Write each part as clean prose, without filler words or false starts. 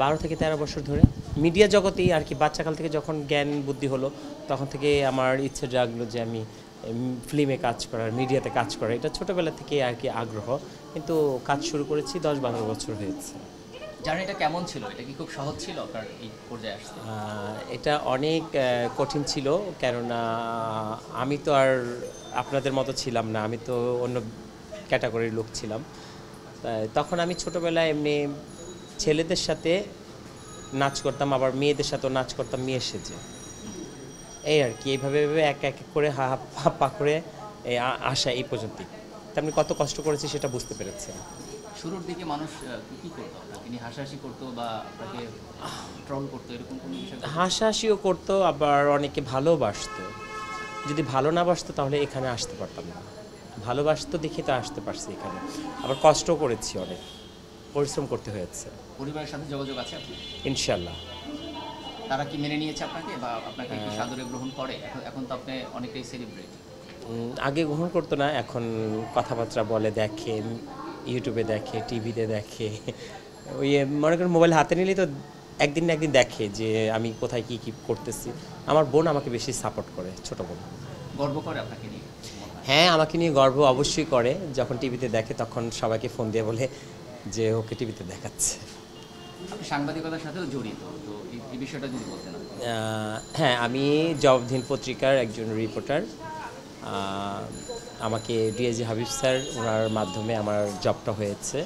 12 থেকে 13 বছর ধরে মিডিয়া জগতেই আর কি। বাচ্চাকাল থেকে যখন জ্ঞান বুদ্ধি হলো তখন থেকে আমার ইচ্ছে জাগলো যে আমি ফিল্মে কাজ করার, মিডিয়াতে কাজ করার। এটা ছোটোবেলা থেকে আর কি আগ্রহ, কিন্তু কাজ শুরু করেছি 10-12 বছর হয়েছে। জার্নিটা কেমন ছিল? এটা কি খুব সহজ ছিল আপনার এই পর্যায়ে আসতে? এটা অনেক কঠিন ছিল, কেননা আমি তো আর আপনাদের মতো ছিলাম না, আমি তো অন্য ক্যাটাগরির লোক ছিলাম। তখন আমি ছোটোবেলায় এমনি ছেলেদের সাথে নাচ করতাম, আবার মেয়েদের সাথেও নাচ করতাম মেয়ের সেজে, এই আর কি। এইভাবে এক এক করে হা পা করে আসা এই পর্যন্তই। তেমনি কত কষ্ট করেছি সেটা বুঝতে পেরেছি। শুরুর দিকে মানুষ কি করতো? তিনি হাসাহাসি করতো বা আপনাকে ট্রল করতো, এরকম কোনো বিষয়? হাসাহাসিও করতো, আবার অনেকে ভালোবাসতো। যদি ভালো না বাসতো তাহলে এখানে আসতে পারতাম না। ভালোবাসতো দেখে তো আসতে পারছি এখানে। আবার কষ্ট করেছি, অনেক পরিশ্রম করতে হয়েছে। পরিবারের সাথে যোগাযোগ আছে আপনি? ইনশাল্লাহ। তারা কি মেনে নিয়েছে আপনাকে, বা আপনাকে কি সাদরে গ্রহণ করে? এখন তো আপনি অনেকটাই সেলিব্রেট। আগে গ্রহণ করতো না, এখন কথাবার্তা বলে, দেখে, ইউটিউবে দেখে, টিভিতে দেখে। ওই মনে করেন মোবাইল হাতে নিলেই তো একদিন না একদিন দেখে যে আমি কোথায় কী কী করতেছি। আমার বোন আমাকে বেশি সাপোর্ট করে, ছোটো বোন। গর্ব করে আপনাকে নিয়ে? হ্যাঁ, আমাকে নিয়ে গর্ব অবশ্যই করে। যখন টিভিতে দেখে তখন সবাইকে ফোন দিয়ে বলে যে ওকে টিভিতে দেখাচ্ছে। আপনি সাংবাদিকতার সাথেও জড়িত, তো এই বিষয়টা যদি বলতেন। হ্যাঁ, আমি জবাবদিহিন পত্রিকার একজন রিপোর্টার। আমাকে ডিআইজি হাবিব স্যার, ওনার মাধ্যমে আমার জবটা হয়েছে।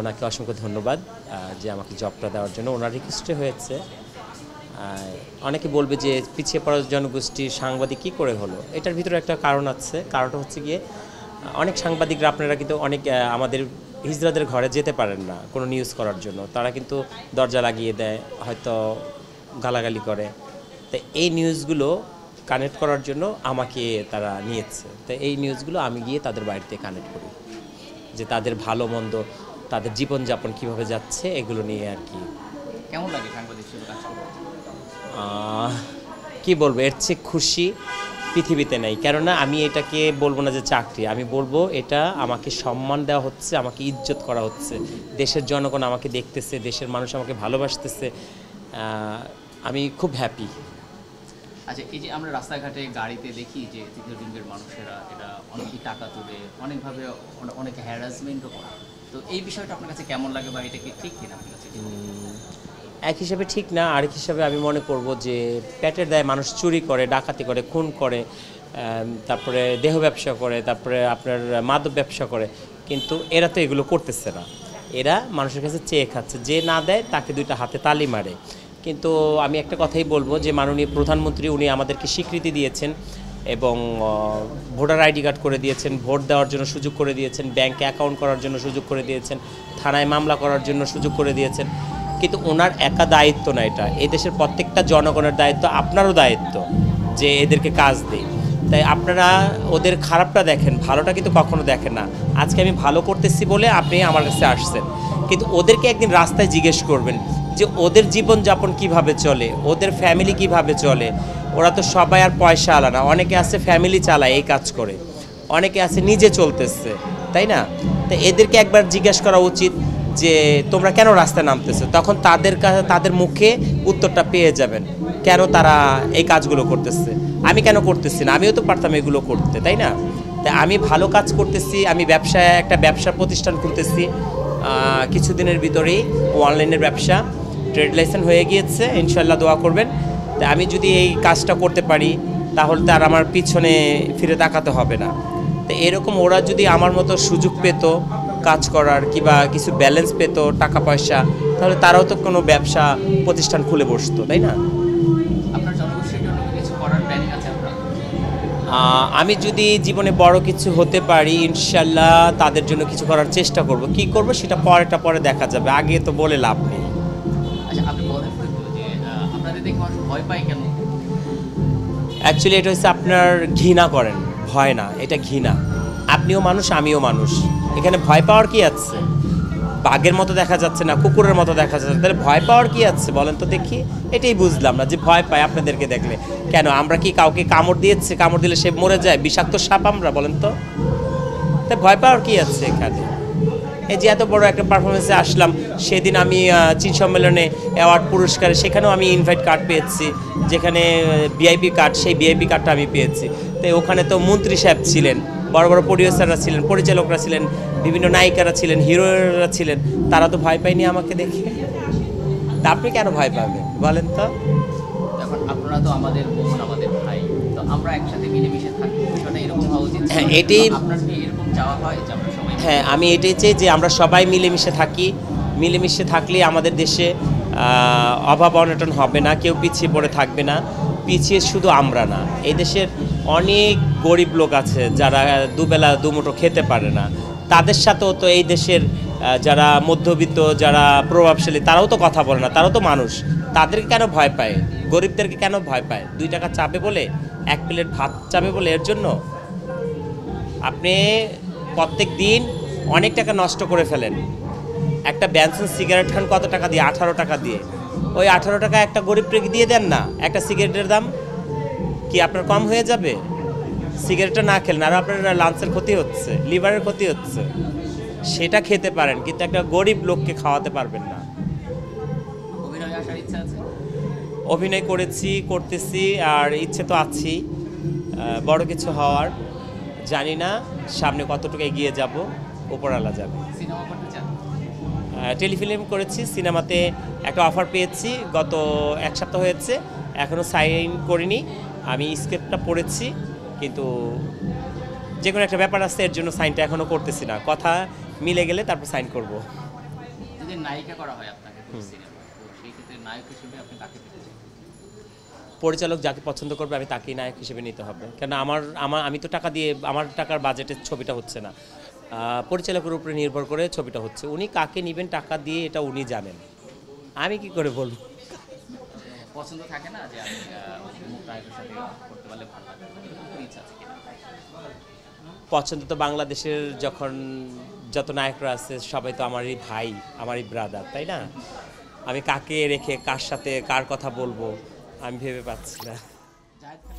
ওনাকে অসংখ্য ধন্যবাদ যে আমাকে জবটা দেওয়ার জন্য। ওনার রিকোয়েস্টে হয়েছে। অনেকে বলবে যে পিছিয়ে পড়া জনগোষ্ঠীর সাংবাদিক কী করে হলো। এটার ভিতরে একটা কারণ আছে। কারণটা হচ্ছে গিয়ে অনেক সাংবাদিকরা, আপনারা কিন্তু অনেক আমাদের হিজড়াদের ঘরে যেতে পারেন না কোনো নিউজ করার জন্য। তারা কিন্তু দরজা লাগিয়ে দেয়, হয়তো গালাগালি করে। তো এই নিউজগুলো কানেক্ট করার জন্য আমাকে তারা নিয়েছে। তো এই নিউজগুলো আমি গিয়ে তাদের বাড়িতে কানেক্ট করি, যে তাদের ভালো মন্দ, তাদের জীবনযাপন কীভাবে যাচ্ছে, এগুলো নিয়ে আর কি। কেমন লাগে সাংবাদিক হিসেবে কাজ করতে? কী বলবো, এর চেয়ে খুশি পৃথিবীতে নেই। কেননা আমি এটাকে বলবো না যে চাকরি, আমি বলবো এটা আমাকে সম্মান দেওয়া হচ্ছে, আমাকে ইজ্জত করা হচ্ছে। দেশের জনগণ আমাকে দেখতেছে, দেশের মানুষ আমাকে ভালোবাসতেছে। আমি খুব হ্যাপি। আচ্ছা, এই যে আমরা রাস্তাঘাটে গাড়িতে দেখি যে তৃতীয় লিঙ্গের মানুষেরা এটা অনেকেই টাকা তুলে, অনেকভাবে অনেকে হ্যারাসমেন্টও করে, তো এই বিষয়টা আপনার কাছে কেমন লাগে, বা এটা কি ঠিক কিনা আপনার কাছে? এক হিসাবে ঠিক না, আরেক হিসাবে আমি মনে করব যে পেটের দায়ে মানুষ চুরি করে, ডাকাতি করে, খুন করে, তারপরে দেহ ব্যবসা করে, তারপরে আপনার মাদক ব্যবসা করে, কিন্তু এরা তো এগুলো করতেছে না। এরা মানুষের কাছে চেয়ে খাচ্ছে, যে না দেয় তাকে দুইটা হাতে তালি মারে। কিন্তু আমি একটা কথাই বলবো যে মাননীয় প্রধানমন্ত্রী উনি আমাদেরকে স্বীকৃতি দিয়েছেন এবং ভোটার আইডি কার্ড করে দিয়েছেন, ভোট দেওয়ার জন্য সুযোগ করে দিয়েছেন, ব্যাংকে অ্যাকাউন্ট করার জন্য সুযোগ করে দিয়েছেন, থানায় মামলা করার জন্য সুযোগ করে দিয়েছেন। কিন্তু ওনার একা দায়িত্ব না, এটা এই দেশের প্রত্যেকটা জনগণের দায়িত্ব, আপনারও দায়িত্ব যে এদেরকে কাজ দেয়। তাই আপনারা ওদের খারাপটা দেখেন, ভালোটা কিন্তু কখনো দেখেন না। আজকে আমি ভালো করতেছি বলে আপনি আমার কাছে আসছেন, কিন্তু ওদেরকে একদিন রাস্তায় জিজ্ঞেস করবেন যে ওদের জীবনযাপন কিভাবে চলে, ওদের ফ্যামিলি কিভাবে চলে। ওরা তো সবাই আর পয়সা আলা না, অনেকে আছে ফ্যামিলি চালায় এই কাজ করে, অনেকে আছে নিজে চলতেছে, তাই না? তো এদেরকে একবার জিজ্ঞেস করা উচিত যে তোমরা কেন রাস্তায় নামতেছো। তখন তাদের মুখে উত্তরটা পেয়ে যাবেন কেন তারা এই কাজগুলো করতেছে। আমি কেন করতেছি না? আমিও তো পারতাম এগুলো করতে, তাই না? তাই আমি ভালো কাজ করতেছি। আমি একটা ব্যবসা প্রতিষ্ঠান খুলতেছি কিছুদিনের ভিতরেই, অনলাইনের ব্যবসা, ট্রেড লাইসেন্স হয়ে গিয়েছে, ইনশাল্লাহ দোয়া করবেন। তাই আমি যদি এই কাজটা করতে পারি তাহলে তার আমার পিছনে ফিরে তাকাতে হবে না। তো এরকম ওরা যদি আমার মতো সুযোগ পেত কাজ করার, কিংবা কিছু ব্যালেন্স পেত টাকা পয়সা, তাহলে তারাও তো কোনো ব্যবসা প্রতিষ্ঠান খুলে বসতো, তাই না? আপনার জনগোষ্ঠীর জন্য কিছু করার প্ল্যানিং আছে আপনার? আমি যদি জীবনে বড় কিছু হতে পারি ইনশাল্লাহ তাদের জন্য কিছু করার চেষ্টা করব। কি করব সেটা পরে দেখা যাবে, আগে তো বলে লাভ নেই। আচ্ছা, আপনি বলেন তো যে আপনাদের দেখে মানুষ ভয় পায় কেন? অ্যাকচুয়ালি এটা হচ্ছে আপনার ঘৃণা করেন, ভয় না, এটা ঘৃণা। আপনিও মানুষ, আমিও মানুষ, এখানে ভয় পাওয়ার কি আছে? বাঘের মতো দেখা যাচ্ছে না, কুকুরের মতো দেখা যাচ্ছে, তাহলে ভয় পাওয়ার কি আছে বলেন তো দেখি? এটাই বুঝলাম না যে ভয় পায় আপনাদেরকে দেখলে। কেন, আমরা কি কাউকে কামড় দিয়েছে? কামড় দিলে সে মরে যায়, বিষাক্ত সাপ আমরা, বলেন তো? তাই ভয় পাওয়ার কি আছে এখানে? এই যে এত বড় একটা পারফরমেন্সে আসলাম, সেদিন আমি চীন সম্মেলনে অ্যাওয়ার্ড পুরস্কারে সেখানেও আমি ইনভাইট কার্ড পেয়েছি, যেখানে ভিআইপি কার্ড, সেই ভিআইপি কার্ডটা আমি পেয়েছি। তো ওখানে তো মন্ত্রী সাহেব ছিলেন, বড় বড় প্রডিউসাররা ছিলেন, পরিচালকরা ছিলেন, বিভিন্ন নায়িকারা ছিলেন, হিরোরা ছিলেন, তারা তো ভয় পায়নি আমাকে দেখে। তা আপনি কেন ভয় পাবেন বলেন তো? এখন আপনারা তো আমাদের বোন, আমাদের ভাই, তো আমরা একসাথে মিলেমিশে থাকি, বিষয়টা এরকম হওয়া উচিত ছিল। হ্যাঁ, এটাই- তো আপনার কি এরকম চাওয়া হয় যে আমরা সবাই হ্যাঁ, আমি এটাই চাই যে আমরা সবাই মিলেমিশে থাকি। মিলেমিশে থাকলে আমাদের দেশে অভাব অনটন হবে না, কেউ পিছিয়ে পড়ে থাকবে না। পিছিয়ে শুধু আমরা না, এই দেশের অনেক গরিব লোক আছে যারা দুবেলা দুমুঠো খেতে পারে না। তাদের সাথেও তো এই দেশের যারা মধ্যবিত্ত, যারা প্রভাবশালী, তারাও তো কথা বলে না, তারাও তো মানুষ। তাদেরকে কেন ভয় পায়? গরিবদেরকে কেন ভয় পায়? 2 টাকা চাবে বলে, 1 প্লেট ভাত চাবে বলে? এর জন্য আপনি প্রত্যেক দিন অনেক টাকা নষ্ট করে ফেলেন। একটা ব্যানসন সিগারেট খান কত টাকা দিয়ে? 18 টাকা দিয়ে। ওই 18 টাকা একটা গরিবকে দিয়ে দেন না, একটা সিগারেটের দাম কি আপনার কম হয়ে যাবে? সিগারেটটা না খেলেন, আর আপনার লাঞ্চের ক্ষতি হচ্ছে, লিভারের ক্ষতি হচ্ছে। সেটা খেতে পারেন, কিন্তু একটা গরিব লোককে খাওয়াতে পারবেন না। অভিনয়ে আসার ইচ্ছা আছে? অভিনয় করেছি, করতেছি, আর ইচ্ছে তো আছেই বড় কিছু হওয়ার। জানি না সামনে কতটুকু এগিয়ে যাব, উপরওয়ালা যাবে। সিনেমা করতে চান? টেলিফিল্ম করেছি, সিনেমাতে একটা অফার পেয়েছি, গত 1 সপ্তাহ হয়েছে, এখনও সাইন করিনি। আমি স্ক্রিপ্টটা পড়েছি, কিন্তু যে কোনো একটা ব্যাপার আছে, এর জন্য সাইনটা এখনও করতেছি না। কথা মিলে গেলে তারপর সাইন করব। যদি নায়িকা করা হয় আপনাকে কোনো সিনেমা, তো সেই ক্ষেত্রে নায়ক হিসেবে আপনি কাকে পেতে চান? পরিচালক যাকে পছন্দ করবে আমি তাকেই নায়ক হিসেবে নিতে হবে। কেন আমি তো টাকা দিয়ে, আমার টাকার বাজেটের ছবিটা হচ্ছে না, পরিচালকের উপরে নির্ভর করে ছবিটা হচ্ছে। উনি কাকে নেবেন টাকা দিয়ে, এটা উনি জানেন, আমি কি করে বলবো? পছন্দ থাকে না যে আমি অমুক নায়কের সাথে করতে পারলে ভালো লাগে, এরকম কোনো ইচ্ছা আছে কিনা? পছন্দ তো বাংলাদেশের যখন যত নায়করা আছে সবাই তো আমারই ভাই, আমারই ব্রাদার, তাই না? আমি কাকে রেখে কার সাথে কার কথা বলবো আমি ভেবে পাচ্ছি না। জায়েদ খান